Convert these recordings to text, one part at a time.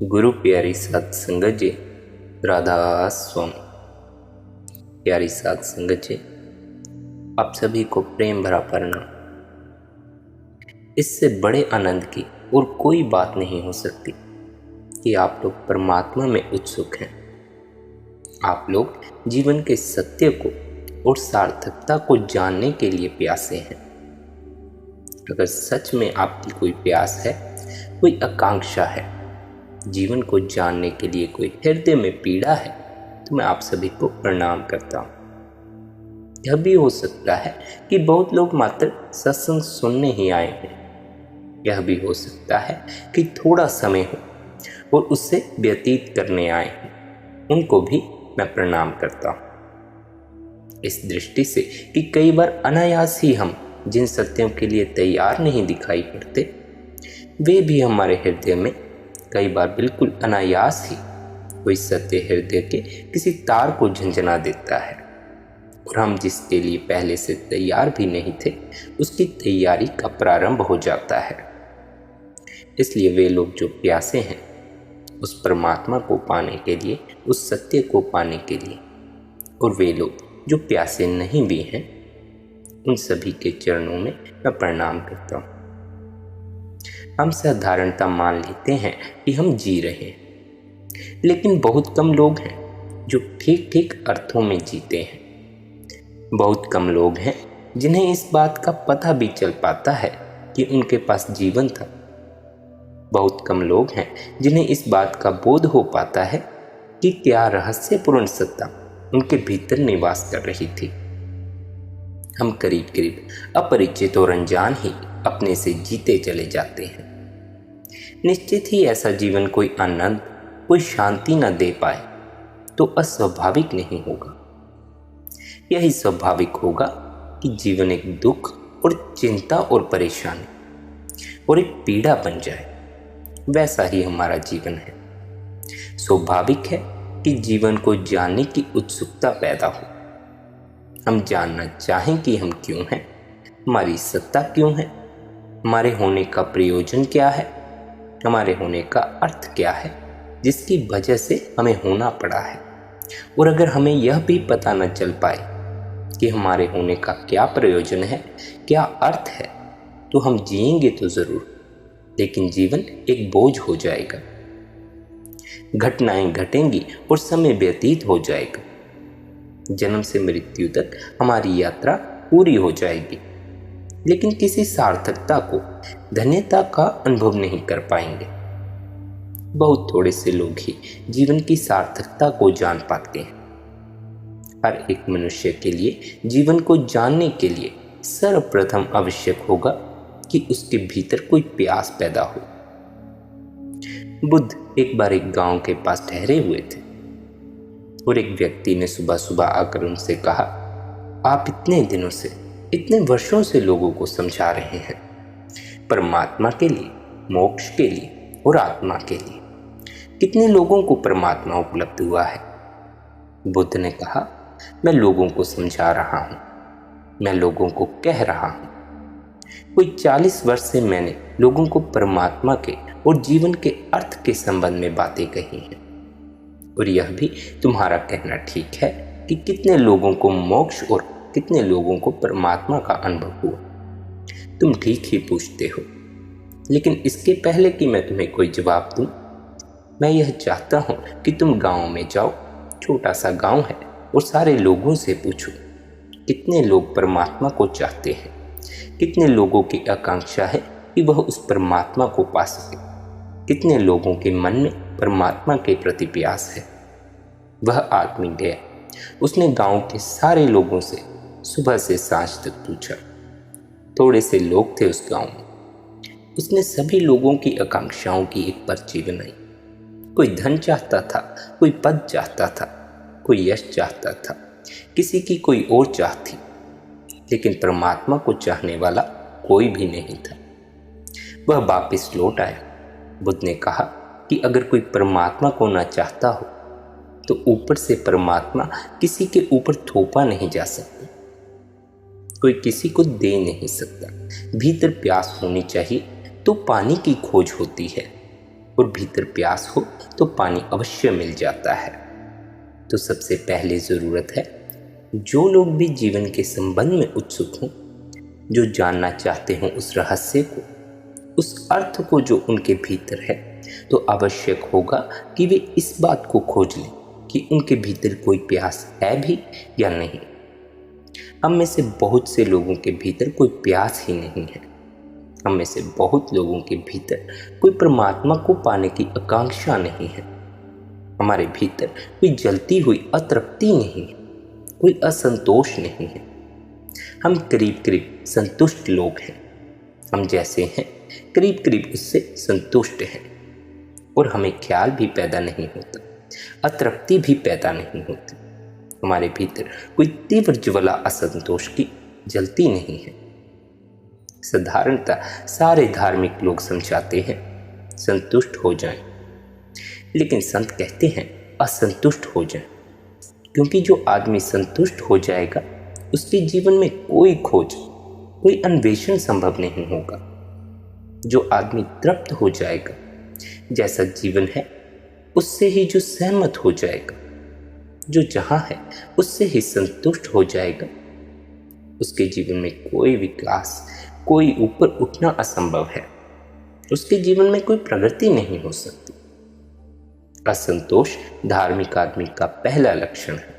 गुरु प्यारी साध संगत जी, राधा स्वामी। प्यारी साध संगत जी, आप सभी को प्रेम भरा प्रणाम। इससे बड़े आनंद की और कोई बात नहीं हो सकती कि आप लोग परमात्मा में उत्सुक हैं। आप लोग जीवन के सत्य को और सार्थकता को जानने के लिए प्यासे हैं। अगर सच में आपकी कोई प्यास है, कोई आकांक्षा है, जीवन को जानने के लिए कोई हृदय में पीड़ा है, तो मैं आप सभी को प्रणाम करता हूँ। यह भी हो सकता है कि बहुत लोग मात्र सत्संग सुनने ही आए हैं। यह भी हो सकता है कि थोड़ा समय हो और उससे व्यतीत करने आए हैं। उनको भी मैं प्रणाम करता हूँ। इस दृष्टि से कि कई बार अनायास ही हम जिन सत्यों के लिए तैयार नहीं दिखाई पड़ते, वे भी हमारे हृदय में कई बार बिल्कुल अनायास ही कोई सत्य हृदय के किसी तार को झंझना देता है, और हम जिसके लिए पहले से तैयार भी नहीं थे, उसकी तैयारी का प्रारंभ हो जाता है। इसलिए वे लोग जो प्यासे हैं उस परमात्मा को पाने के लिए, उस सत्य को पाने के लिए, और वे लोग जो प्यासे नहीं भी हैं, उन सभी के चरणों में मैं प्रणाम करता हूँ। हम साधारणता मान लेते हैं कि हम जी रहे हैं, लेकिन बहुत कम लोग हैं जो ठीक ठीक अर्थों में जीते हैं। बहुत कम लोग हैं जिन्हें इस बात का पता भी चल पाता है कि उनके पास जीवन था। बहुत कम लोग हैं जिन्हें इस बात का बोध हो पाता है कि क्या रहस्यपूर्ण सत्ता उनके भीतर निवास कर रही थी। हम करीब करीब अपरिचित और अनजान ही अपने से जीते चले जाते हैं। निश्चित ही ऐसा जीवन कोई आनंद, कोई शांति न दे पाए तो अस्वाभाविक नहीं होगा। यही स्वाभाविक होगा कि जीवन एक दुख और चिंता और परेशानी और एक पीड़ा बन जाए। वैसा ही हमारा जीवन है। स्वाभाविक है कि जीवन को जानने की उत्सुकता पैदा हो। हम जानना चाहें कि हम क्यों हैं, हमारी सत्ता क्यों है, हमारे होने का प्रयोजन क्या है, हमारे होने का अर्थ क्या है, जिसकी वजह से हमें होना पड़ा है। और अगर हमें यह भी पता न चल पाए कि हमारे होने का क्या प्रयोजन है, क्या अर्थ है, तो हम जिएंगे तो जरूर, लेकिन जीवन एक बोझ हो जाएगा। घटनाएं घटेंगी और समय व्यतीत हो जाएगा। जन्म से मृत्यु तक हमारी यात्रा पूरी हो जाएगी, लेकिन किसी सार्थकता को, धन्यता का अनुभव नहीं कर पाएंगे। बहुत थोड़े से लोग ही जीवन की सार्थकता को जान पाते हैं। हर एक मनुष्य के लिए जीवन को जानने के लिए सर्वप्रथम आवश्यक होगा कि उसके भीतर कोई प्यास पैदा हो। बुद्ध एक बार एक गांव के पास ठहरे हुए थे और एक व्यक्ति ने सुबह सुबह आकर उनसे कहा, आप इतने दिनों से, इतने वर्षों से लोगों को समझा रहे हैं परमात्मा के लिए, मोक्ष के लिए और आत्मा के लिए। कितने लोगों को परमात्मा उपलब्ध हुआ है? बुद्ध ने कहा, मैं लोगों को समझा रहा हूँ, मैं लोगों को कह रहा हूँ। कोई 40 वर्ष से मैंने लोगों को परमात्मा के और जीवन के अर्थ के संबंध में बातें कही हैं, और यह भी तुम्हारा कहना ठीक है कि कितने लोगों को मोक्ष और कितने लोगों को परमात्मा का अनुभव हुआ। तुम ठीक ही पूछते हो, लेकिन इसके पहले कि मैं तुम्हें कोई जवाब दूं, मैं यह चाहता हूं कि तुम गांव में जाओ, छोटा सा गांव है, और सारे लोगों से पूछो कितने लोग परमात्मा को चाहते हैं, कितने लोगों की आकांक्षा है कि वह उस परमात्मा को पा सके, कितने लोगों के मन में परमात्मा के प्रति प्यास है। वह आदमी गया, उसने गांव के सारे लोगों से सुबह से सांझ तक पूछा। थोड़े से लोग थे उस गांव में। उसने सभी लोगों की आकांक्षाओं की एक पर्ची बनाई। कोई धन चाहता था, कोई पद चाहता था, कोई यश चाहता था, किसी की कोई और चाह थी, लेकिन परमात्मा को चाहने वाला कोई भी नहीं था। वह वापस लौट आया। बुद्ध ने कहा कि अगर कोई परमात्मा को ना चाहता हो तो ऊपर से परमात्मा किसी के ऊपर थोपा नहीं जा सकता, कोई किसी को दे नहीं सकता। भीतर प्यास होनी चाहिए तो पानी की खोज होती है। और भीतर प्यास हो तो पानी अवश्य मिल जाता है। तो सबसे पहले ज़रूरत है, जो लोग भी जीवन के संबंध में उत्सुक हों, जो जानना चाहते हों उस रहस्य को, उस अर्थ को जो उनके भीतर है, तो आवश्यक होगा कि वे इस बात को खोज लें कि उनके भीतर कोई प्यास है भी या नहीं। हम में से बहुत से लोगों के भीतर कोई प्यास ही नहीं है। हम में से बहुत लोगों के भीतर कोई परमात्मा को पाने की आकांक्षा नहीं है। हमारे भीतर कोई जलती हुई अतृप्ति नहीं है, कोई असंतोष नहीं है। हम करीब करीब संतुष्ट लोग हैं। हम जैसे हैं करीब करीब उससे संतुष्ट हैं, और हमें ख्याल भी पैदा नहीं होता, अतृप्ति भी पैदा नहीं होती। हमारे भीतर कोई तीव्र ज्वाला असंतोष की जलती नहीं है। साधारणतः सारे धार्मिक लोग समझाते हैं संतुष्ट हो जाएं, लेकिन संत कहते हैं असंतुष्ट हो जाएं, क्योंकि जो आदमी संतुष्ट हो जाएगा उसके जीवन में कोई खोज, कोई अन्वेषण संभव नहीं होगा। जो आदमी तृप्त हो जाएगा, जैसा जीवन है उससे ही जो सहमत हो जाएगा, जो जहाँ है उससे ही संतुष्ट हो जाएगा, उसके जीवन में कोई विकास, कोई ऊपर उठना असंभव है। उसके जीवन में कोई प्रगति नहीं हो सकती। असंतोष धार्मिक आदमी का पहला लक्षण है,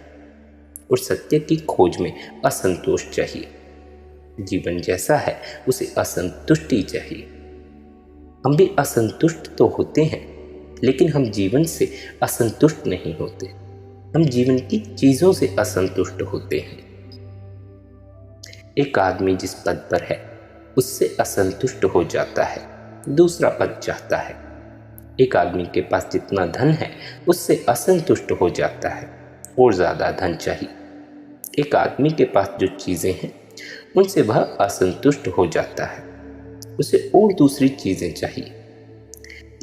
और सत्य की खोज में असंतोष चाहिए। जीवन जैसा है उसे असंतुष्टि चाहिए। हम भी असंतुष्ट तो होते हैं, लेकिन हम जीवन से असंतुष्ट नहीं होते। हम जीवन की चीजों से असंतुष्ट होते हैं। एक आदमी जिस पद पर है उससे असंतुष्ट हो जाता है, दूसरा पद चाहता है। एक आदमी के पास जितना धन है उससे असंतुष्ट हो जाता है, और ज्यादा धन चाहिए। एक आदमी के पास जो चीजें हैं उनसे वह असंतुष्ट हो जाता है, उसे और दूसरी चीजें चाहिए।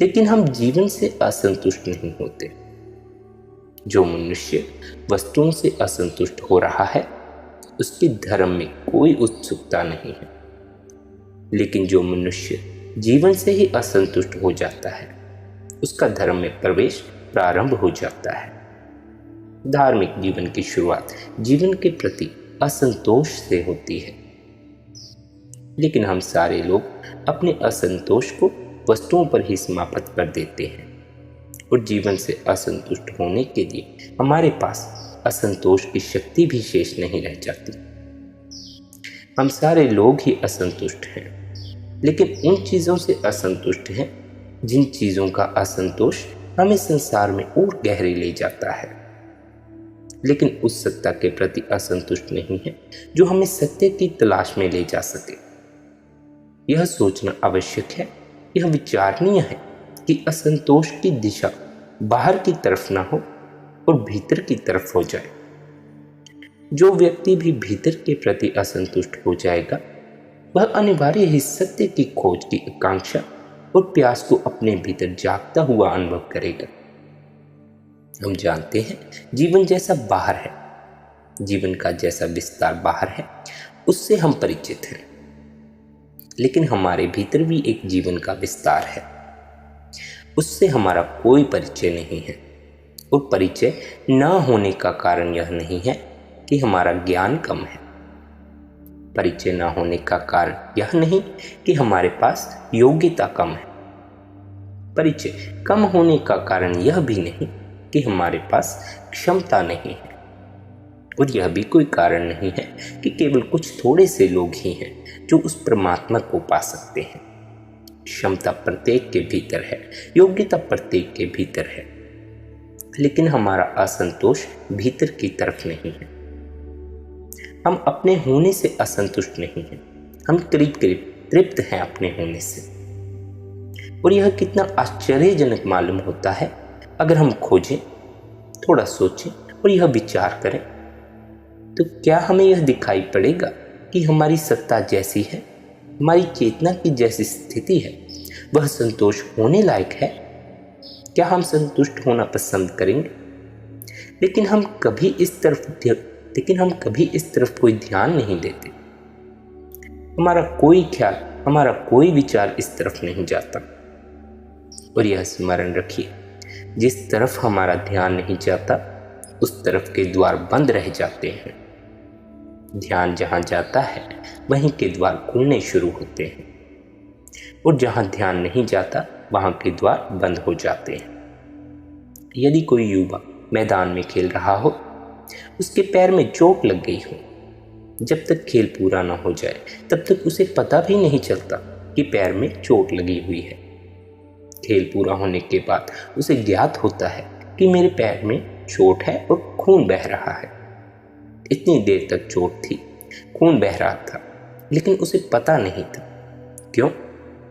लेकिन हम जीवन से असंतुष्ट नहीं होते। जो मनुष्य वस्तुओं से असंतुष्ट हो रहा है उसकी धर्म में कोई उत्सुकता नहीं है। लेकिन जो मनुष्य जीवन से ही असंतुष्ट हो जाता है उसका धर्म में प्रवेश प्रारंभ हो जाता है। धार्मिक जीवन की शुरुआत जीवन के प्रति असंतोष से होती है। लेकिन हम सारे लोग अपने असंतोष को वस्तुओं पर ही समाप्त कर देते हैं, और जीवन से असंतुष्ट होने के लिए हमारे पास असंतोष की शक्ति भी शेष नहीं रह जाती। हम सारे लोग ही असंतुष्ट हैं, लेकिन उन चीज़ों से असंतुष्ट हैं जिन चीज़ों का असंतोष हमें संसार में और गहरे ले जाता है। लेकिन उस सत्ता के प्रति असंतुष्ट नहीं है जो हमें सत्य की तलाश में ले जा सके। यह सोचना आवश्यक है, यह विचारणीय है कि असंतोष की दिशा बाहर की तरफ ना हो और भीतर की तरफ हो जाए। जो व्यक्ति भी भीतर के प्रति असंतुष्ट हो जाएगा वह अनिवार्य ही सत्य की खोज की आकांक्षा और प्यास को अपने भीतर जागता हुआ अनुभव करेगा। हम जानते हैं जीवन जैसा बाहर है, जीवन का जैसा विस्तार बाहर है उससे हम परिचित हैं, लेकिन हमारे भीतर भी एक जीवन का विस्तार है, उससे हमारा कोई परिचय नहीं है। और परिचय न होने का कारण यह नहीं है कि हमारा ज्ञान कम है। परिचय न होने का कारण यह नहीं कि हमारे पास योग्यता कम है। परिचय कम होने का कारण यह भी नहीं कि हमारे पास क्षमता नहीं है। और यह भी कोई कारण नहीं है कि केवल कुछ थोड़े से लोग ही हैं जो उस परमात्मा को पा सकते हैं। क्षमता प्रत्येक के भीतर है, योग्यता प्रत्येक के भीतर है, लेकिन हमारा असंतोष भीतर की तरफ नहीं है। हम अपने होने से असंतुष्ट नहीं हैं, हम करीब करीब तृप्त हैं अपने होने से। और यह कितना आश्चर्यजनक मालूम होता है अगर हम खोजें, थोड़ा सोचें और यह विचार करें, तो क्या हमें यह दिखाई पड़ेगा कि हमारी सत्ता जैसी है, हमारी चेतना की जैसी स्थिति है, वह संतोष होने लायक है? क्या हम संतुष्ट होना पसंद करेंगे? लेकिन हम कभी इस तरफ कोई ध्यान नहीं देते। हमारा कोई ख्याल, हमारा कोई विचार इस तरफ नहीं जाता। और यह स्मरण रखिए, जिस तरफ हमारा ध्यान नहीं जाता उस तरफ के द्वार बंद रह जाते हैं। ध्यान जहाँ जाता है वहीं के द्वार खुलने शुरू होते हैं, और जहाँ ध्यान नहीं जाता वहाँ के द्वार बंद हो जाते हैं। यदि कोई युवा मैदान में खेल रहा हो, उसके पैर में चोट लग गई हो, जब तक खेल पूरा न हो जाए तब तक उसे पता भी नहीं चलता कि पैर में चोट लगी हुई है। खेल पूरा होने के बाद उसे ज्ञात होता है कि मेरे पैर में चोट है और खून बह रहा है। इतनी देर तक चोट थी, खून बह रहा था, लेकिन उसे पता नहीं था। क्यों?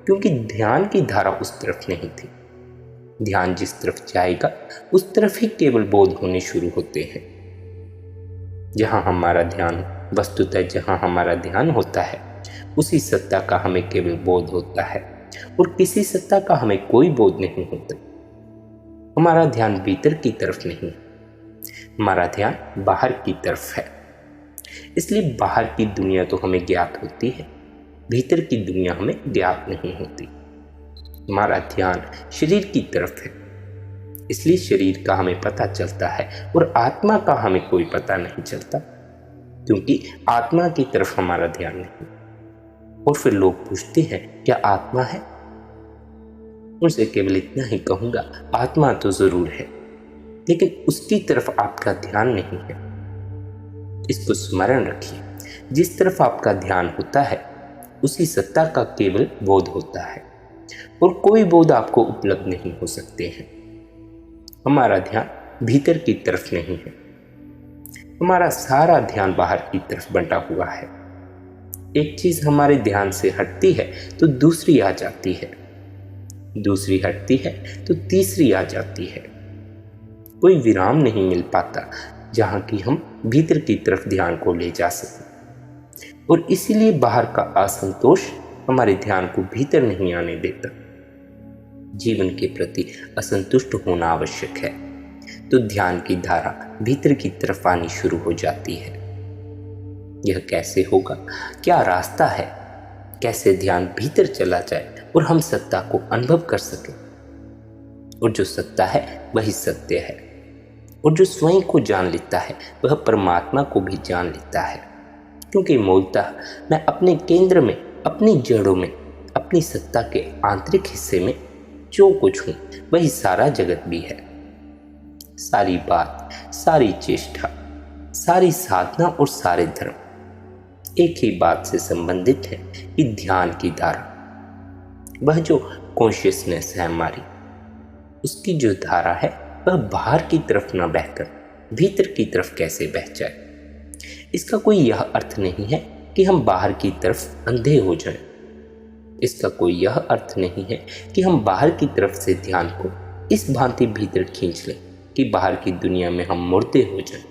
क्योंकि ध्यान की धारा उस तरफ नहीं थी। ध्यान जिस तरफ जाएगा उस तरफ ही केवल बोध होने शुरू होते हैं। जहाँ हमारा ध्यान वस्तुतः जहाँ हमारा ध्यान होता है उसी सत्ता का हमें केवल बोध होता है, और किसी सत्ता का हमें कोई बोध नहीं होता। हमारा ध्यान भीतर की तरफ नहीं, हमारा ध्यान बाहर की तरफ है। इसलिए बाहर की दुनिया तो हमें ज्ञात होती है, भीतर की दुनिया हमें ज्ञात नहीं होती। हमारा ध्यान शरीर की तरफ है, इसलिए शरीर का हमें पता चलता है और आत्मा का हमें कोई पता नहीं चलता, क्योंकि आत्मा की तरफ हमारा ध्यान नहीं। और फिर लोग पूछते हैं क्या आत्मा है? उनसे केवल इतना ही कहूंगा, आत्मा तो जरूर है, लेकिन उसकी तरफ आपका ध्यान नहीं है। इसको स्मरण रखिए, जिस तरफ आपका ध्यान होता है उसी सत्ता का केवल बोध होता है, और कोई बोध आपको उपलब्ध नहीं हो सकते हैं। हमारा ध्यान भीतर की तरफ नहीं है, हमारा सारा ध्यान बाहर की तरफ बंटा हुआ है। एक चीज हमारे ध्यान से हटती है तो दूसरी आ जाती है, दूसरी हटती है तो तीसरी आ जाती है। कोई विराम नहीं मिल पाता जहां कि हम भीतर की तरफ ध्यान को ले जा सकें, और इसीलिए बाहर का असंतोष हमारे ध्यान को भीतर नहीं आने देता। जीवन के प्रति असंतुष्ट होना आवश्यक है, तो ध्यान की धारा भीतर की तरफ आनी शुरू हो जाती है। यह कैसे होगा? क्या रास्ता है? कैसे ध्यान भीतर चला जाए और हम सत्ता को अनुभव कर सकें? और जो सत्ता है वही सत्य है, और जो स्वयं को जान लेता है वह परमात्मा को भी जान लेता है, क्योंकि मूलतः मैं अपने केंद्र में, अपनी जड़ों में, अपनी सत्ता के आंतरिक हिस्से में जो कुछ हूं वही सारा जगत भी है। सारी बात, सारी चेष्टा, सारी साधना और सारे धर्म एक ही बात से संबंधित है कि ध्यान की धारा, वह जो कॉन्शियसनेस है हमारी, उसकी जो धारा है वह बाहर की तरफ न बहकर भीतर की तरफ कैसे बह जाए। इसका कोई यह अर्थ नहीं है कि हम बाहर की तरफ अंधे हो जाएं। इसका कोई यह अर्थ नहीं है कि हम बाहर की तरफ से ध्यान को इस भांति भीतर खींच लें कि बाहर की दुनिया में हम मुर्दे हो जाएं।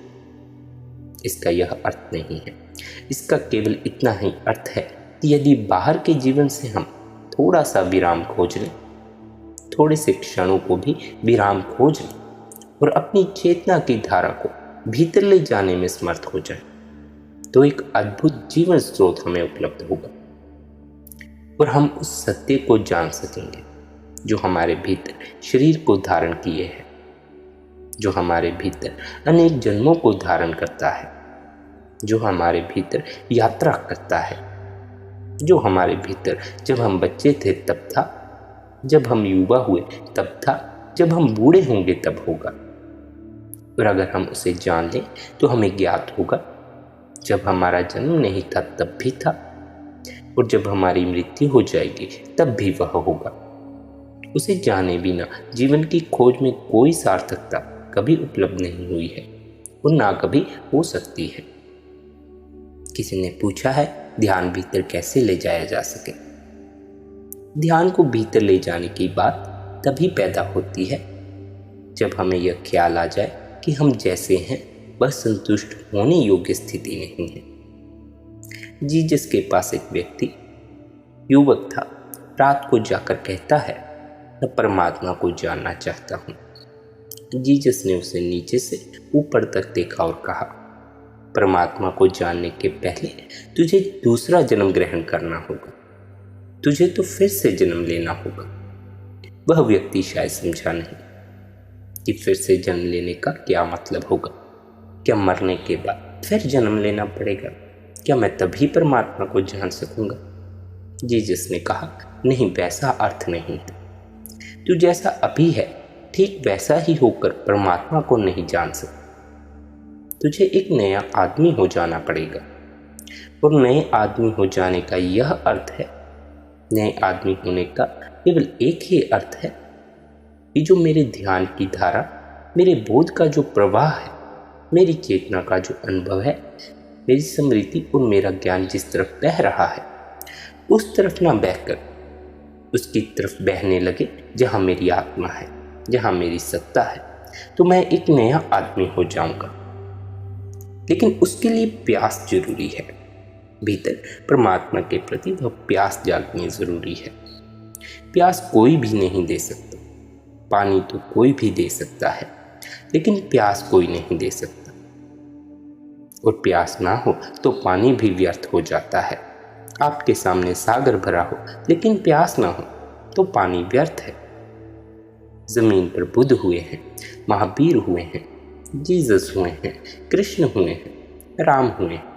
इसका यह अर्थ नहीं है। इसका केवल इतना ही अर्थ है कि यदि बाहर के जीवन से हम थोड़ा सा विराम खोज लें, थोड़े से क्षणों को भी विराम खोज लें और अपनी चेतना की धारा को भीतर ले जाने में समर्थ हो जाए, तो एक अद्भुत जीवन स्रोत हमें उपलब्ध होगा, और हम उस सत्य को जान सकेंगे जो हमारे भीतर शरीर को धारण किए है, जो हमारे भीतर अनेक जन्मों को धारण करता है, जो हमारे भीतर यात्रा करता है, जो हमारे भीतर जब हम बच्चे थे तब था, जब हम युवा हुए तब था, जब हम बूढ़े होंगे तब होगा। और अगर हम उसे जान लें तो हमें ज्ञात होगा जब हमारा जन्म नहीं था तब भी था, और जब हमारी मृत्यु हो जाएगी तब भी वह होगा। उसे जाने बिना जीवन की खोज में कोई सार्थकता कभी उपलब्ध नहीं हुई है और ना कभी हो सकती है। किसी ने पूछा है ध्यान भीतर कैसे ले जाया जा सके। ध्यान को भीतर ले जाने की बात तभी पैदा होती है जब हमें यह ख्याल आ जाए कि हम जैसे हैं वह संतुष्ट होने योग्य स्थिति नहीं है। जीसस के पास एक व्यक्ति युवक था, रात को जाकर कहता है मैं परमात्मा को जानना चाहता हूँ। जीसस ने उसे नीचे से ऊपर तक देखा और कहा, परमात्मा को जानने के पहले तुझे दूसरा जन्म ग्रहण करना होगा, तुझे तो फिर से जन्म लेना होगा। वह व्यक्ति शायद समझा नहीं कि फिर से जन्म लेने का क्या मतलब होगा। क्या मरने के बाद फिर जन्म लेना पड़ेगा? क्या मैं तभी परमात्मा को जान सकूंगा? जीसस ने कहा, नहीं, वैसा अर्थ नहीं है। तू जैसा अभी है ठीक वैसा ही होकर परमात्मा को नहीं जान सकता। तुझे एक नया आदमी हो जाना पड़ेगा। और नए आदमी हो जाने का यह अर्थ है, नए आदमी होने का केवल एक ही अर्थ है कि जो मेरे ध्यान की धारा, मेरे बोध का जो प्रवाह है, मेरी चेतना का जो अनुभव है, मेरी स्मृति और मेरा ज्ञान जिस तरफ बह रहा है उस तरफ ना बहकर उसकी तरफ बहने लगे जहाँ मेरी आत्मा है, जहाँ मेरी सत्ता है, तो मैं एक नया आदमी हो जाऊंगा। लेकिन उसके लिए प्यास जरूरी है। भीतर परमात्मा के प्रति वह प्यास जागनी जरूरी है। प्यास कोई भी नहीं दे सकता। पानी तो कोई भी दे सकता है, लेकिन प्यास कोई नहीं दे सकता। और प्यास ना हो तो पानी भी व्यर्थ हो जाता है। आपके सामने सागर भरा हो लेकिन प्यास ना हो तो पानी व्यर्थ है। जमीन पर बुद्ध हुए हैं, महावीर हुए हैं, जीसस हुए हैं, कृष्ण हुए हैं, राम हुए हैं।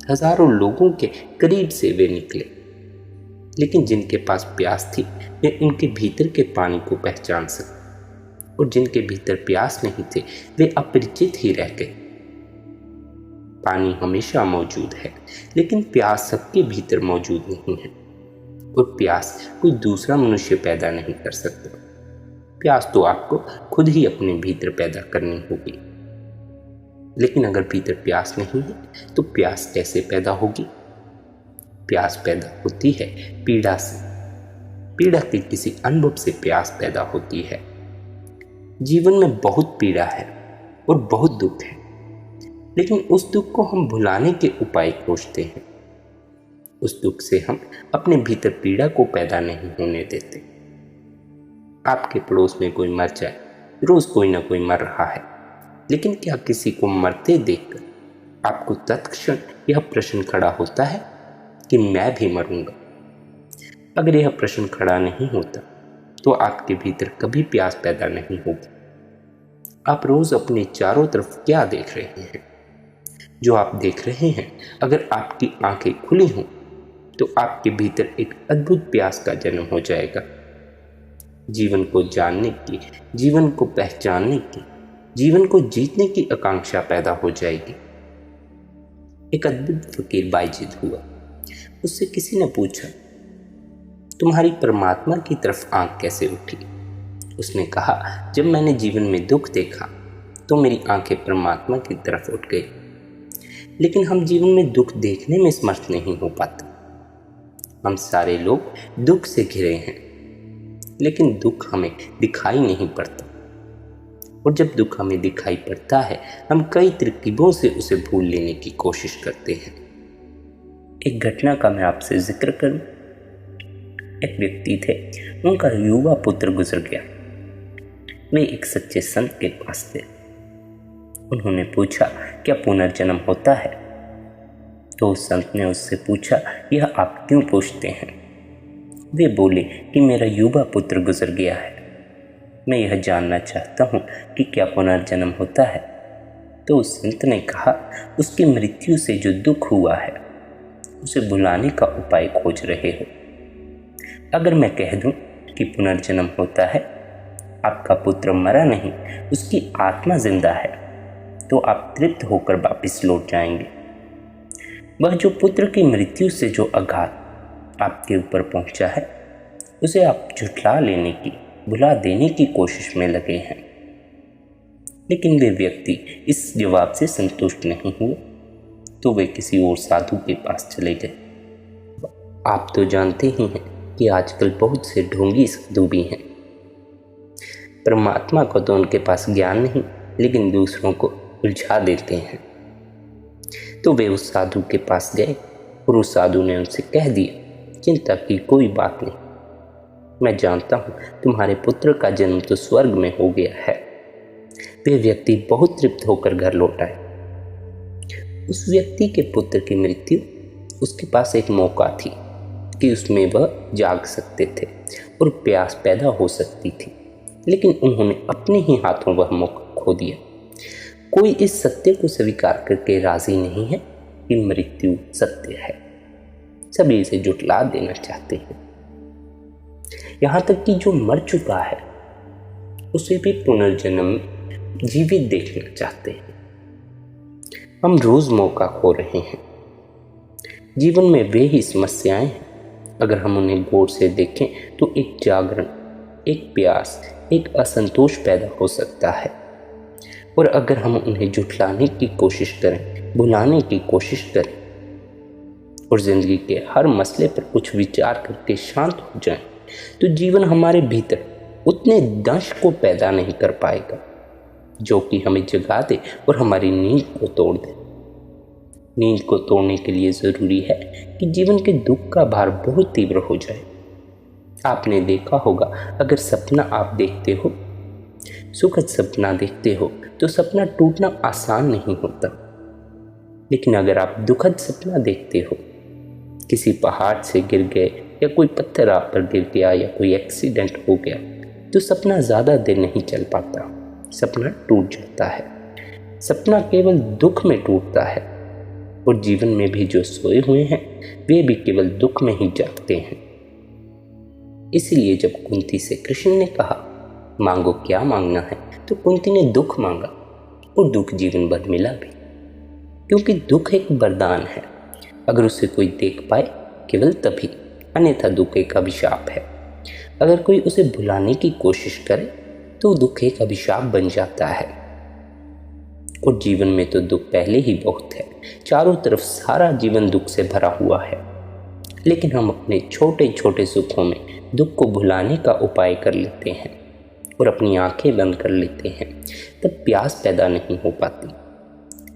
हजारों लोगों के करीब से वे निकले, लेकिन जिनके पास प्यास थी वे उनके भीतर के पानी को पहचान सके, और जिनके भीतर प्यास नहीं थे वे अपरिचित ही रह गए। पानी हमेशा मौजूद है, लेकिन प्यास सबके भीतर मौजूद नहीं है। और प्यास कोई दूसरा मनुष्य पैदा नहीं कर सकता। प्यास तो आपको खुद ही अपने भीतर पैदा करनी होगी। लेकिन अगर भीतर प्यास नहीं है तो प्यास कैसे पैदा होगी? प्यास पैदा होती है पीड़ा से। पीड़ा के किसी अनुभव से प्यास पैदा होती है। जीवन में बहुत पीड़ा है और बहुत दुख है, लेकिन उस दुख को हम भुलाने के उपाय खोजते हैं। उस दुख से हम अपने भीतर पीड़ा को पैदा नहीं होने देते। आपके पड़ोस में कोई मर जाए, रोज कोई ना कोई मर रहा है, लेकिन क्या किसी को मरते देखकर आपको तत्क्षण यह प्रश्न खड़ा होता है कि मैं भी मरूंगा? अगर यह प्रश्न खड़ा नहीं होता तो आपके भीतर कभी प्यास पैदा नहीं होगी। आप रोज अपने चारों तरफ क्या देख रहे हैं? जो आप देख रहे हैं, अगर आपकी आंखें खुली हों तो आपके भीतर एक अद्भुत प्यास का जन्म हो जाएगा। जीवन को जानने की, जीवन को पहचानने की, जीवन को जीतने की आकांक्षा पैदा हो जाएगी। एक अद्भुत फकीर बायजिद हुआ। उससे किसी ने पूछा, तुम्हारी परमात्मा की तरफ आंख कैसे उठी? उसने कहा, जब मैंने जीवन में दुख देखा तो मेरी आंखें परमात्मा की तरफ उठ गई। लेकिन हम जीवन में दुख देखने में समर्थ नहीं हो पाते। हम सारे लोग दुख से घिरे हैं, लेकिन दुख हमें दिखाई नहीं पड़ता। और जब दुख हमें दिखाई पड़ता है, हम कई तरकीबों से उसे भूल लेने की कोशिश करते हैं। एक घटना का मैं आपसे जिक्र करूं। एक व्यक्ति थे, उनका युवा पुत्र गुजर गया। वे एक सच्चे संत के पास थे। उन्होंने पूछा, क्या पुनर्जन्म होता है? तो उस संत ने उससे पूछा, यह आप क्यों पूछते हैं? वे बोले कि मेरा युवा पुत्र गुजर गया है, मैं यह जानना चाहता हूँ कि क्या पुनर्जन्म होता है। तो उस संत ने कहा, उसकी मृत्यु से जो दुख हुआ है उसे भुलाने का उपाय खोज रहे हो। अगर मैं कह दूं कि पुनर्जन्म होता है, आपका पुत्र मरा नहीं, उसकी आत्मा जिंदा है, तो आप तृप्त होकर वापस लौट जाएंगे। वह जो पुत्र की मृत्यु से जो आघात आपके ऊपर पहुंचा है उसे आप झुठला लेने की, भुला देने की कोशिश में लगे हैं। लेकिन वे व्यक्ति इस जवाब से संतुष्ट नहीं हुए, तो वे किसी और साधु के पास चले गए। आप तो जानते ही हैं कि आजकल बहुत से ढोंगी साधु भी हैं। परमात्मा को तो उनके पास ज्ञान नहीं, लेकिन दूसरों को उलझा देते हैं। तो वे उस साधु के पास गए और उस साधु ने उनसे कह दिया, चिंता की कोई बात नहीं, मैं जानता हूँ तुम्हारे पुत्र का जन्म तो स्वर्ग में हो गया है। वे व्यक्ति बहुत तृप्त होकर घर लौट आए। उस व्यक्ति के पुत्र की मृत्यु, उसके पास एक मौका थी कि उसमें वह जाग सकते थे, और प्यास पैदा हो सकती थी, लेकिन उन्होंने अपने ही हाथों वह मौका खो दिया। कोई इस सत्य को स्वीकार करके राजी नहीं है कि मृत्यु सत्य है। सभी इसे जुटला देना चाहते हैं। यहाँ तक कि जो मर चुका है उसे भी पुनर्जन्म में जीवित देखना चाहते हैं। हम रोज मौका खो रहे हैं। जीवन में वे ही समस्याएं हैं, अगर हम उन्हें गौर से देखें तो एक जागरण, एक प्यास, एक असंतोष पैदा हो सकता है। और अगर हम उन्हें जुटलाने की कोशिश करें, भुलाने की कोशिश करें और जिंदगी के हर मसले पर कुछ विचार करके शांत हो जाएं, तो जीवन हमारे भीतर उतने दंश को पैदा नहीं कर पाएगा जो कि हमें जगा दे और हमारी नींद को तोड़ दे। नींद को तोड़ने के लिए ज़रूरी है कि जीवन के दुख का भार बहुत तीव्र हो जाए। आपने देखा होगा, अगर सपना आप देखते हो, सुखद सपना देखते हो, तो सपना टूटना आसान नहीं होता। लेकिन अगर आप दुखद सपना देखते हो, किसी पहाड़ से गिर गए या कोई पत्थर आप पर गिर गया या कोई एक्सीडेंट हो गया, तो सपना ज़्यादा देर नहीं चल पाता, सपना टूट जाता है। सपना केवल दुख में टूटता है और जीवन में भी जो सोए हुए हैं वे भी केवल दुख में ही जागते हैं। इसलिए जब कुंती से कृष्ण ने कहा मांगो क्या मांगना है, तो कुंती ने दुख मांगा और दुख जीवन भर मिला भी, क्योंकि दुख एक वरदान है। अगर उसे कोई देख पाए केवल तभी, अन्यथा दुख एक अभिशाप है। अगर कोई उसे भुलाने की कोशिश करे तो दुख एक अभिशाप बन जाता है। और जीवन में तो दुख पहले ही बहुत है, चारों तरफ सारा जीवन दुख से भरा हुआ है। लेकिन हम अपने छोटे छोटे सुखों में दुख को भुलाने का उपाय कर लेते हैं और अपनी आंखें बंद कर लेते हैं, तब प्यास पैदा नहीं हो पाती।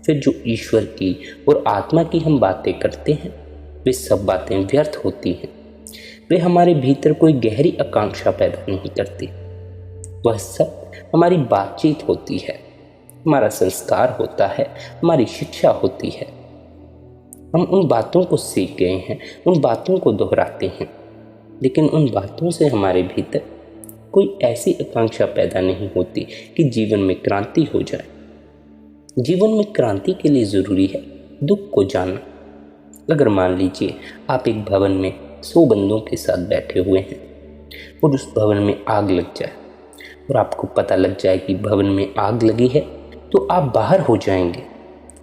फिर जो ईश्वर की और आत्मा की हम बातें करते हैं वे सब बातें व्यर्थ होती हैं। वे हमारे भीतर कोई गहरी आकांक्षा पैदा नहीं करती। वह सब हमारी बातचीत होती है, हमारा संस्कार होता है, हमारी शिक्षा होती है। हम उन बातों को सीख गए हैं, उन बातों को दोहराते हैं, लेकिन उन बातों से हमारे भीतर कोई ऐसी आकांक्षा पैदा नहीं होती कि जीवन में क्रांति हो जाए। जीवन में क्रांति के लिए ज़रूरी है दुख को जानना। अगर मान लीजिए आप एक भवन में 100 बंदों के साथ बैठे हुए हैं और उस भवन में आग लग जाए और आपको पता लग जाए कि भवन में आग लगी है, तो आप बाहर हो जाएंगे।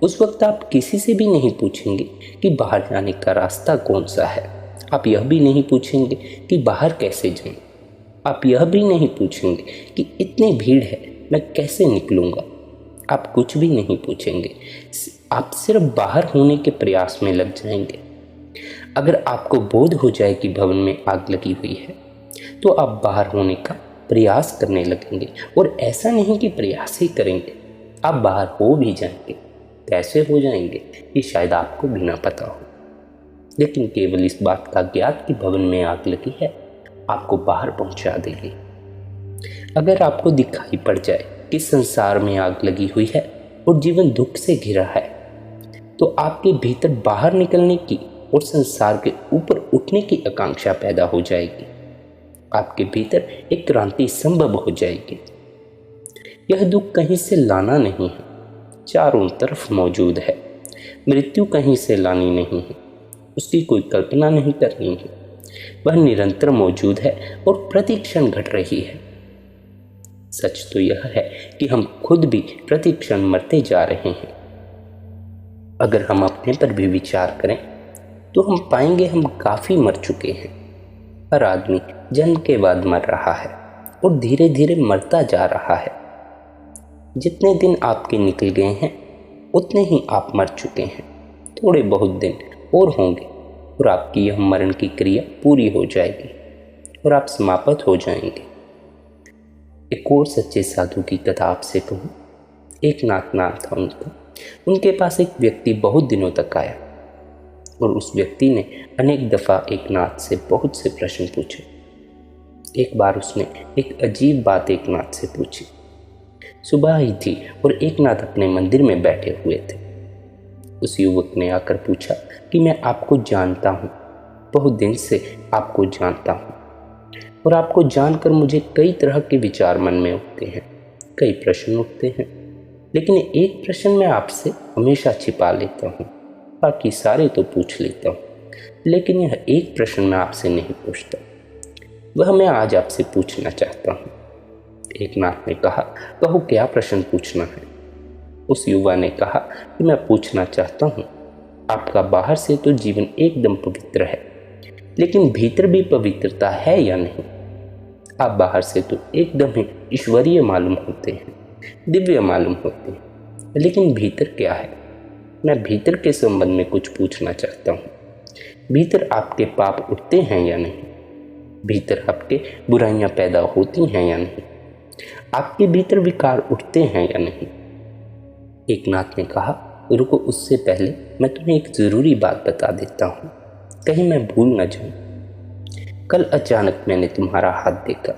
उस वक्त आप किसी से भी नहीं पूछेंगे कि बाहर जाने का रास्ता कौन सा है। आप यह भी नहीं पूछेंगे कि बाहर कैसे जाएं। आप यह भी नहीं पूछेंगे कि इतनी भीड़ है मैं कैसे निकलूँगा। आप कुछ भी नहीं पूछेंगे, आप सिर्फ बाहर होने के प्रयास में लग जाएंगे। अगर आपको बोध हो जाए कि भवन में आग लगी हुई है, तो आप बाहर होने का प्रयास करने लगेंगे। और ऐसा नहीं कि प्रयास ही करेंगे, आप बाहर हो भी जाएंगे। कैसे हो जाएंगे ये शायद आपको भी ना पता हो, लेकिन केवल इस बात का ज्ञात कि भवन में आग लगी है आपको बाहर पहुंचा देगी। अगर आपको दिखाई पड़ जाए कि संसार में आग लगी हुई है और जीवन दुख से घिरा है, तो आपके भीतर बाहर निकलने की और संसार के ऊपर उठने की आकांक्षा पैदा हो जाएगी। आपके भीतर एक क्रांति संभव हो जाएगी। यह दुख कहीं से लाना नहीं है, चारों तरफ मौजूद है। मृत्यु कहीं से लानी नहीं है, उसकी कोई कल्पना नहीं करनी है। वह निरंतर मौजूद है और प्रति क्षण घट रही है। सच तो यह है कि हम खुद भी प्रति क्षण मरते जा रहे हैं। अगर हम अपने पर भी विचार करें तो हम पाएंगे हम काफ़ी मर चुके हैं। हर आदमी जन्म के बाद मर रहा है और धीरे धीरे मरता जा रहा है। जितने दिन आपके निकल गए हैं उतने ही आप मर चुके हैं। थोड़े बहुत दिन और होंगे और आपकी यह मरण की क्रिया पूरी हो जाएगी और आप समाप्त हो जाएंगे। एक और सच्चे साधु की कथा आपसे कहूँ। एक नाथ नाम था उनका। उनके पास एक व्यक्ति बहुत दिनों तक आया और उस व्यक्ति ने अनेक दफ़ा एक नाथ से बहुत से प्रश्न पूछे। एक बार उसने एक अजीब बात एक नाथ से पूछी। सुबह ही थी और एक नाथ अपने मंदिर में बैठे हुए थे। उस युवक ने आकर पूछा कि मैं आपको जानता हूँ, बहुत दिन से आपको जानता हूँ। और आपको जानकर मुझे कई तरह के विचार मन में उठते हैं, कई प्रश्न उठते हैं। लेकिन एक प्रश्न मैं आपसे हमेशा छिपा लेता हूँ, बाकी सारे तो पूछ लेता हूँ, लेकिन यह एक प्रश्न मैं आपसे नहीं पूछता, वह मैं आज आपसे पूछना चाहता हूँ। एक नाथ ने कहा, कहो क्या प्रश्न पूछना है। उस युवा ने कहा कि मैं पूछना चाहता हूँ, आपका बाहर से तो जीवन एकदम पवित्र है, लेकिन भीतर भी पवित्रता है या नहीं। आप बाहर से तो एकदम ही ईश्वरीय मालूम होते हैं, दिव्य मालूम होते हैं, लेकिन भीतर क्या है। मैं भीतर के संबंध में कुछ पूछना चाहता हूँ। भीतर आपके पाप उठते हैं या नहीं, भीतर आपके बुराइयां पैदा होती हैं या नहीं, आपके भीतर विकार उठते हैं या नहीं। एक नाथ ने कहा, रुको, उससे पहले मैं तुम्हें एक जरूरी बात बता देता हूँ, कहीं मैं भूल न जाऊं। कल अचानक मैंने तुम्हारा हाथ देखा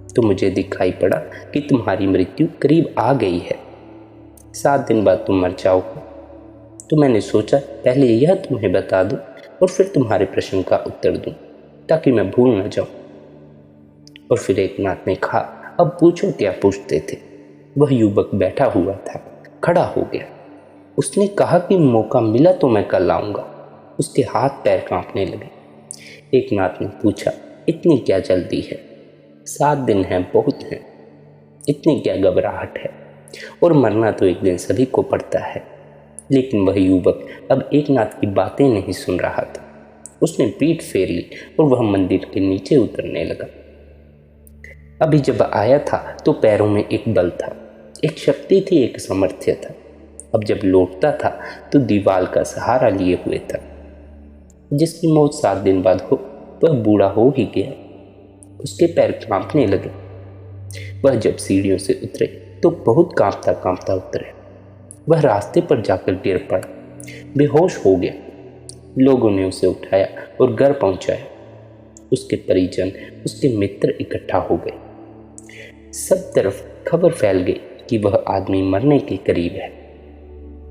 तो मुझे दिखाई पड़ा कि तुम्हारी मृत्यु करीब आ गई है। 7 दिन बाद तुम मर जाओगे। तो मैंने सोचा पहले यह तुम्हें बता दूं और फिर तुम्हारे प्रश्न का उत्तर दूं, ताकि मैं भूल न जाऊं। और फिर एक नाथ ने कहा, अब पूछो क्या पूछते थे। वह युवक बैठा हुआ था, खड़ा हो गया। उसने कहा कि मौका मिला तो मैं कल आऊंगा। उसके हाथ पैर कांपने लगे। एक नाथ ने पूछा, इतनी क्या जल्दी है? 7 दिन हैं, बहुत हैं, इतनी क्या घबराहट है? और मरना तो एक दिन सभी को पड़ता है। लेकिन वह युवक अब एक नाथ की बातें नहीं सुन रहा था। उसने पीठ फेर ली और वह मंदिर के नीचे उतरने लगा। अभी जब आया था तो पैरों में एक बल था, एक शक्ति थी, एक सामर्थ्य था। अब जब लौटता था तो दीवार का सहारा लिए हुए था। जिसकी मौत 7 दिन बाद हो वह बूढ़ा हो ही गया। उसके पैर कांपने लगे। वह जब सीढ़ियों से उतरे तो बहुत कांपता कांपता उतरे। वह रास्ते पर जाकर गिर पड़ा, बेहोश हो गया। लोगों ने उसे उठाया और घर पहुंचाया। उसके परिजन, उसके मित्र इकट्ठा हो गए। सब तरफ खबर फैल गई कि वह आदमी मरने के करीब है।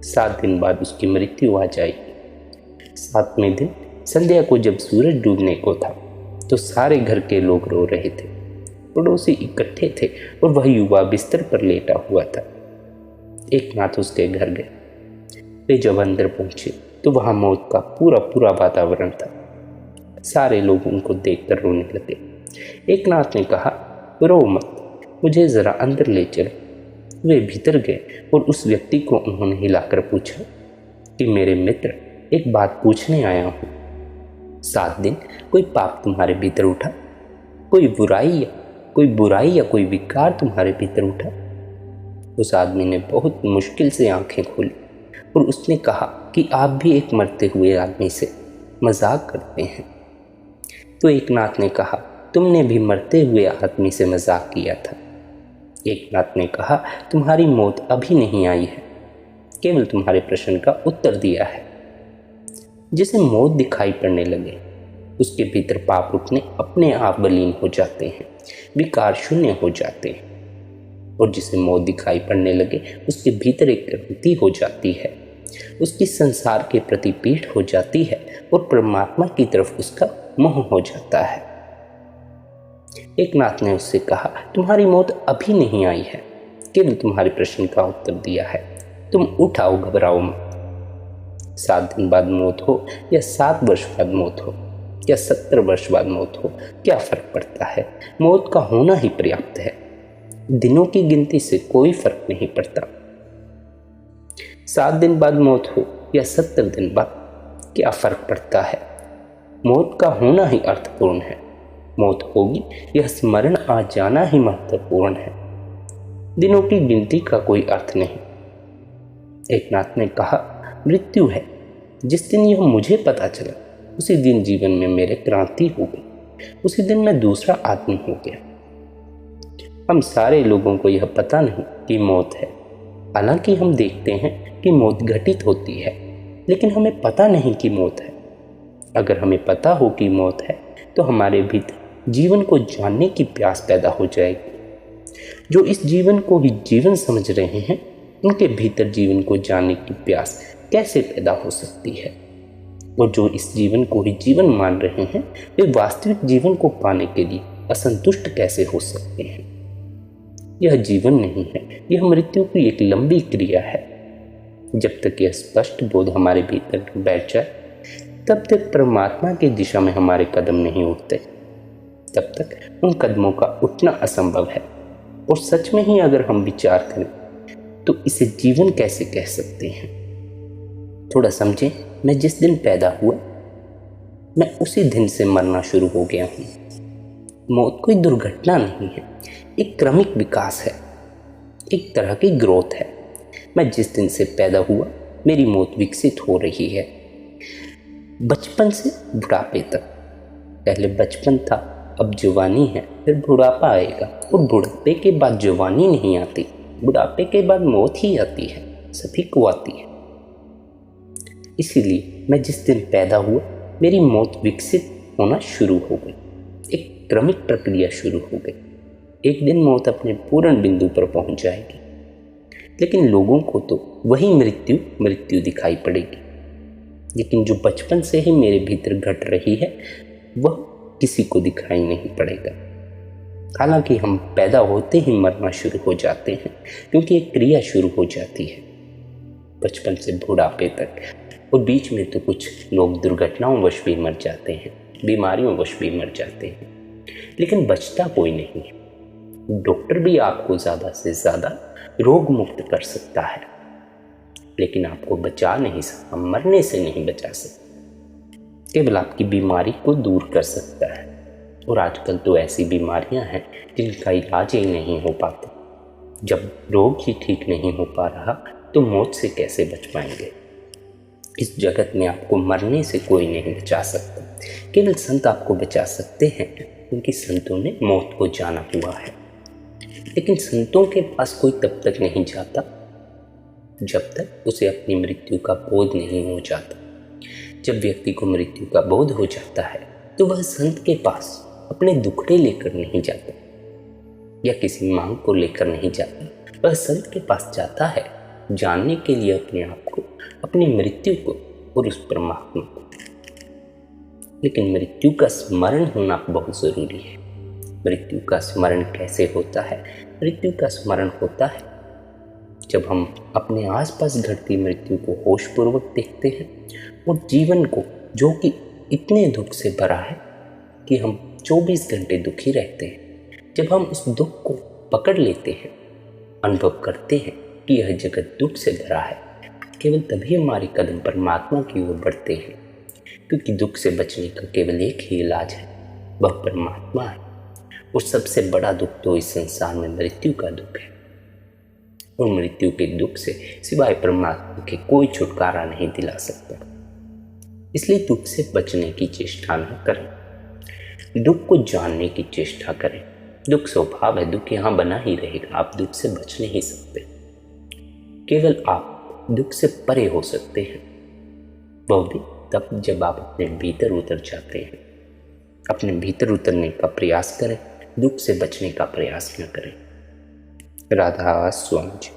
7 दिन बाद उसकी मृत्यु आ जाएगी। 7वें दिन संध्या को जब सूरज डूबने को था तो सारे घर के लोग रो रहे थे। पड़ोसी इकट्ठे थे और वह युवा बिस्तर पर लेटा हुआ था। एक नाथ उसके घर गए। वे जब अंदर पहुंचे तो वहां मौत का पूरा वातावरण था। सारे लोग उनको देखकर रोने लगे। एक नाथ ने कहा, रो मत, मुझे जरा अंदर ले चलो। वे भीतर गए और उस व्यक्ति को उन्होंने हिलाकर पूछा कि मेरे मित्र, एक बात पूछने आया हूँ। 7 दिन कोई पाप तुम्हारे भीतर उठा? कोई बुराई या कोई विकार तुम्हारे भीतर उठा? उस आदमी ने बहुत मुश्किल से आंखें खोली और उसने कहा कि आप भी एक मरते हुए आदमी से मजाक करते हैं। तो एक नाथ ने कहा, तुमने भी मरते हुए आदमी से मजाक किया था। एक नाथ ने कहा, तुम्हारी मौत अभी नहीं आई है, केवल तुम्हारे प्रश्न का उत्तर दिया है। जिसे मौत दिखाई पड़ने लगे उसके भीतर पाप उठने अपने आप विलीन हो जाते हैं, विकार शून्य हो जाते हैं। और जिसे मौत दिखाई पड़ने लगे उसके भीतर एक क्रांति हो जाती है, उसकी संसार के प्रति पीठ हो जाती है और परमात्मा की तरफ उसका मोह हो जाता है। एक नाथ ने उससे कहा, तुम्हारी मौत अभी नहीं आई है, केवल तुम्हारे प्रश्न का उत्तर दिया है। तुम उठाओ, घबराओ मत। 7 दिन बाद मौत हो या 7 वर्ष बाद मौत हो या 70 वर्ष बाद मौत हो, क्या फर्क पड़ता है? मौत का होना ही पर्याप्त है। दिनों की गिनती से कोई फर्क नहीं पड़ता। 7 दिन बाद मौत हो या 70 दिन बाद, क्या फर्क पड़ता है? मौत का होना ही अर्थपूर्ण है। मौत होगी यह स्मरण आ जाना ही महत्वपूर्ण है। दिनों की गिनती का कोई अर्थ नहीं। एक नाथ ने कहा, मृत्यु है। जिस दिन यह मुझे पता चला उसी दिन जीवन में मेरे क्रांति हो गई। उसी दिन मैं दूसरा आदमी हो गया। हम सारे लोगों को यह पता नहीं कि मौत है। हालांकि हम देखते हैं कि मौत घटित होती है, लेकिन हमें पता नहीं कि मौत है। अगर हमें पता हो कि मौत है तो हमारे भीतर जीवन को जानने की प्यास पैदा हो जाएगी। जो इस जीवन को ही जीवन समझ रहे हैं उनके भीतर जीवन को जानने की प्यास कैसे पैदा हो सकती है? और जो इस जीवन को ही जीवन मान रहे हैं वे वास्तविक जीवन को पाने के लिए असंतुष्ट कैसे हो सकते हैं? यह जीवन नहीं है, यह मृत्यु की एक लंबी क्रिया है। जब तक यह स्पष्ट बोध हमारे भीतर बैठ जाए, तब तक परमात्मा की दिशा में हमारे कदम नहीं उठते। तब तक उन कदमों का उठना असंभव है। और सच में ही अगर हम विचार करें तो इसे जीवन कैसे कह सकते हैं? थोड़ा समझें, मैं जिस दिन पैदा हुआ, मैं उसी दिन से मरना शुरू हो गया हूँ। मौत कोई दुर्घटना नहीं है, एक क्रमिक विकास है, एक तरह की ग्रोथ है। मैं जिस दिन से पैदा हुआ, मेरी मौत विकसित हो रही है, बचपन से बुढ़ापे तक। पहले बचपन था, अब जवानी है, फिर बुढ़ापा आएगा, और बुढ़ापे के बाद जवानी नहीं आती, बुढ़ापे के बाद मौत ही आती है, सभी को आती है। इसीलिए मैं जिस दिन पैदा हुआ, मेरी मौत विकसित होना शुरू हो गई, एक क्रमिक प्रक्रिया शुरू हो गई। एक दिन मौत अपने पूर्ण बिंदु पर पहुंच जाएगी, लेकिन लोगों को तो वही मृत्यु दिखाई पड़ेगी। लेकिन जो बचपन से ही मेरे भीतर घट रही है, वह किसी को दिखाई नहीं पड़ेगा। हालांकि हम पैदा होते ही मरना शुरू हो जाते हैं, क्योंकि एक क्रिया शुरू हो जाती है बचपन से बुढ़ापे तक। और बीच में तो कुछ लोग दुर्घटनाओं वश भी मर जाते हैं, बीमारियों वश भी मर जाते हैं, लेकिन बचता कोई नहीं है। डॉक्टर भी आपको ज़्यादा से ज़्यादा रोग मुक्त कर सकता है, लेकिन आपको बचा नहीं सकता, मरने से नहीं बचा सकता। केवल आपकी बीमारी को दूर कर सकता है। और आजकल तो ऐसी बीमारियां हैं जिनका इलाज ही नहीं हो पाता। जब रोग ही ठीक नहीं हो पा रहा, तो मौत से कैसे बच पाएंगे? इस जगत में आपको मरने से कोई नहीं बचा सकता। केवल संत आपको बचा सकते हैं, क्योंकि संतों ने मौत को जाना हुआ है। लेकिन संतों के पास कोई तब तक नहीं जाता जब तक उसे अपनी मृत्यु का बोध नहीं हो जाता। जब व्यक्ति को मृत्यु का बोध हो जाता है, तो वह संत के पास अपने दुखड़े लेकर नहीं जाता या किसी मांग को लेकर नहीं जाता। वह संत के पास जाता है जानने के लिए अपने आप को, अपनी मृत्यु को और उस परमात्मा को। लेकिन मृत्यु का स्मरण होना बहुत जरूरी है। मृत्यु का स्मरण कैसे होता है? मृत्यु का स्मरण होता है जब हम अपने आसपास घटती मृत्यु को होशपूर्वक देखते हैं, और जीवन को, जो कि इतने दुख से भरा है कि हम 24 घंटे दुखी रहते हैं, जब हम उस दुख को पकड़ लेते हैं, अनुभव करते हैं कि यह जगत दुख से भरा है, केवल तभी हमारे कदम परमात्मा की ओर बढ़ते हैं। क्योंकि दुख से बचने का केवल एक ही इलाज है, वह परमात्मा है। और सबसे बड़ा दुख तो इस संसार में मृत्यु का दुख है, और मृत्यु के दुख से सिवाय परमात्मा के कोई छुटकारा नहीं दिला सकता। इसलिए दुख से बचने की चेष्टा न करें, दुख को जानने की चेष्टा करें। दुख स्वभाव है, दुख यहाँ बना ही रहेगा, आप दुख से बच नहीं सकते। केवल आप दुख से परे हो सकते हैं, वह भी तब जब आप अपने भीतर उतर जाते हैं। अपने भीतर उतरने का प्रयास करें, दुख से बचने का प्रयास न करें। राधा स्वामी जी।